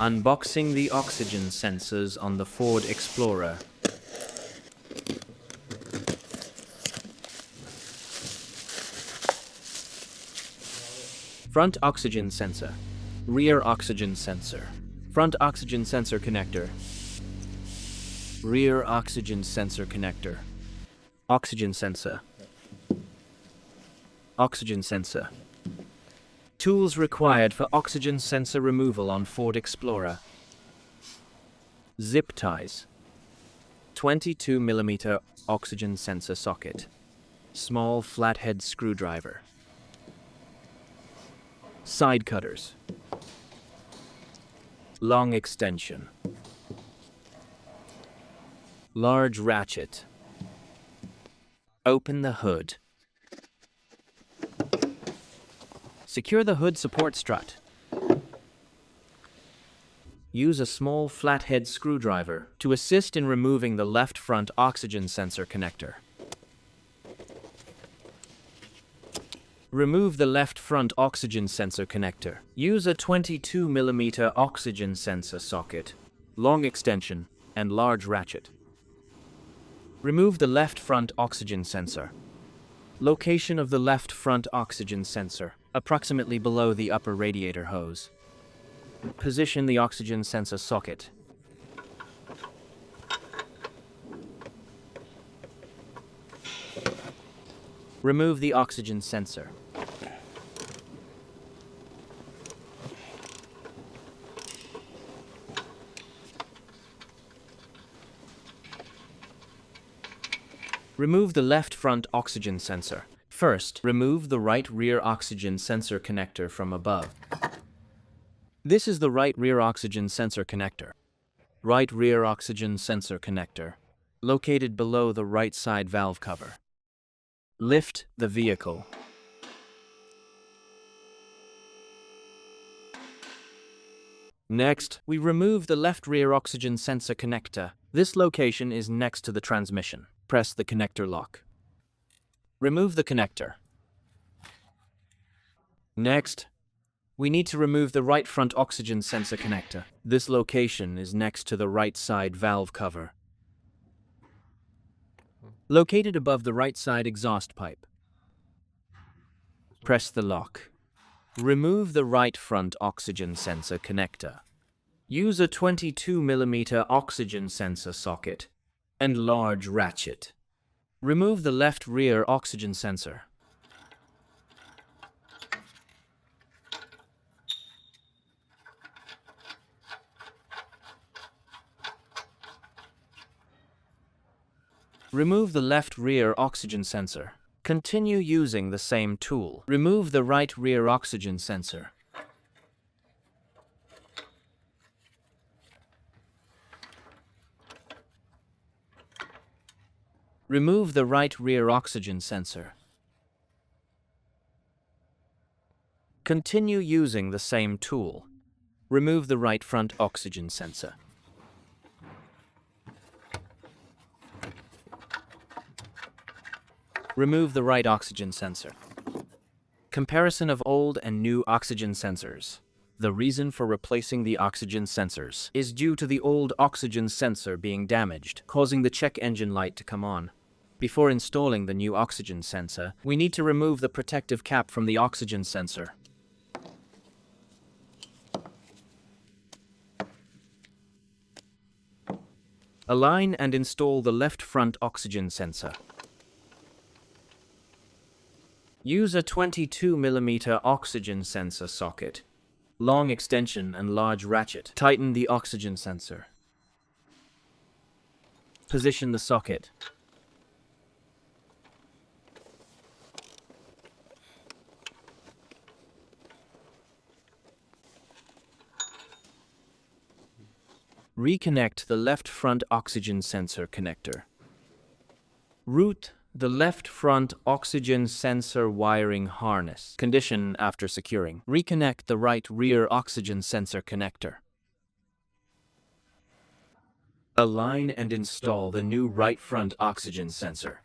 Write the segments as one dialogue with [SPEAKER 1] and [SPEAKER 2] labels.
[SPEAKER 1] Unboxing the oxygen sensors on the Ford Explorer. Front oxygen sensor. Rear oxygen sensor. Front oxygen sensor connector. Rear oxygen sensor connector. Oxygen sensor. Oxygen sensor. Tools required for oxygen sensor removal on Ford Explorer. Zip ties. 22mm oxygen sensor socket. Small flathead screwdriver. Side cutters. Long extension. Large ratchet. Open the hood. Secure the hood support strut. Use a small flathead screwdriver to assist in removing the left front oxygen sensor connector. Remove the left front oxygen sensor connector. Use a 22mm oxygen sensor socket, long extension, and large ratchet. Remove the left front oxygen sensor. Location of the left front oxygen sensor, approximately below the upper radiator hose. Position the oxygen sensor socket. Remove the oxygen sensor. Remove the left front oxygen sensor. First, remove the right rear oxygen sensor connector from above. This is the right rear oxygen sensor connector. Right rear oxygen sensor connector, located below the right side valve cover. Lift the vehicle. Next, we remove the left rear oxygen sensor connector. This location is next to the transmission. Press the connector lock. Remove the connector. Next, we need to remove the right front oxygen sensor connector. This location is next to the right side valve cover, located above the right side exhaust pipe. Press the lock. Remove the right front oxygen sensor connector. Use a 22mm oxygen sensor socket and large ratchet. Remove the left rear oxygen sensor. Remove the left rear oxygen sensor. Continue using the same tool. Remove the right rear oxygen sensor. Remove the right rear oxygen sensor. Continue using the same tool. Remove the right front oxygen sensor. Remove the right oxygen sensor. Comparison of old and new oxygen sensors. The reason for replacing the oxygen sensors is due to the old oxygen sensor being damaged, causing the check engine light to come on. Before installing the new oxygen sensor, we need to remove the protective cap from the oxygen sensor. Align and install the left front oxygen sensor. Use a 22mm oxygen sensor socket, long extension and large ratchet. Tighten the oxygen sensor. Position the socket. Reconnect the left front oxygen sensor connector. Route the left front oxygen sensor wiring harness. Condition after securing. Reconnect the right rear oxygen sensor connector. Align and install the new right front oxygen sensor.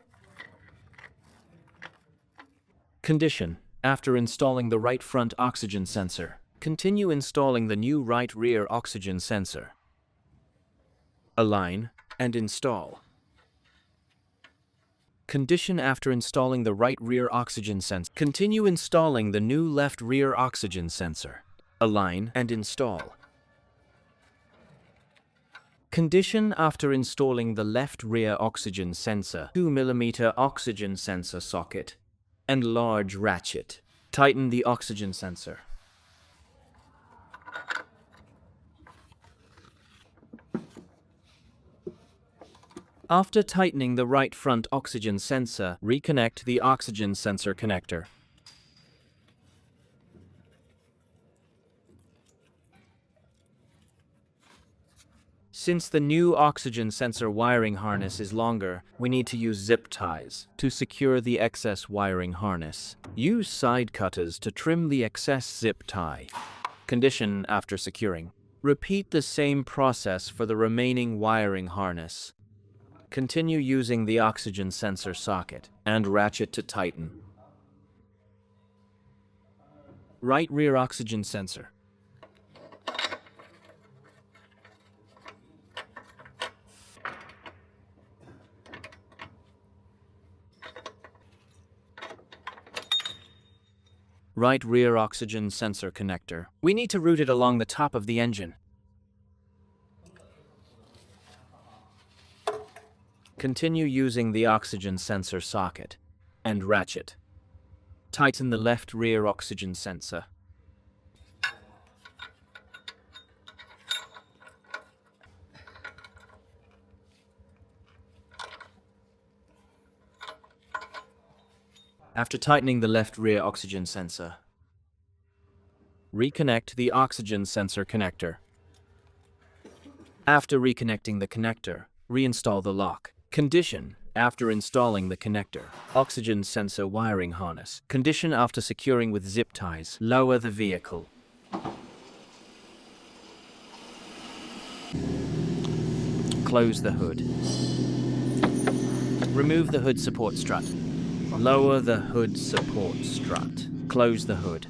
[SPEAKER 1] Condition after installing the right front oxygen sensor. Continue installing the new right rear oxygen sensor. Align and install. Condition after installing the right rear oxygen sensor. Continue installing the new left rear oxygen sensor. Align and install. Condition after installing the left rear oxygen sensor, 2 mm oxygen sensor socket, and large ratchet. Tighten the oxygen sensor. After tightening the right front oxygen sensor, reconnect the oxygen sensor connector. Since the new oxygen sensor wiring harness is longer, we need to use zip ties to secure the excess wiring harness. Use side cutters to trim the excess zip tie. Condition after securing. Repeat the same process for the remaining wiring harness. Continue using the oxygen sensor socket and ratchet to tighten. Right rear oxygen sensor. Right rear oxygen sensor connector. We need to route it along the top of the engine. Continue using the oxygen sensor socket and ratchet. Tighten the left rear oxygen sensor. After tightening the left rear oxygen sensor, reconnect the oxygen sensor connector. After reconnecting the connector, reinstall the lock. Condition after installing the connector. Oxygen sensor wiring harness. Condition after securing with zip ties. Lower the vehicle. Close the hood. Remove the hood support strut. Lower the hood support strut. Close the hood.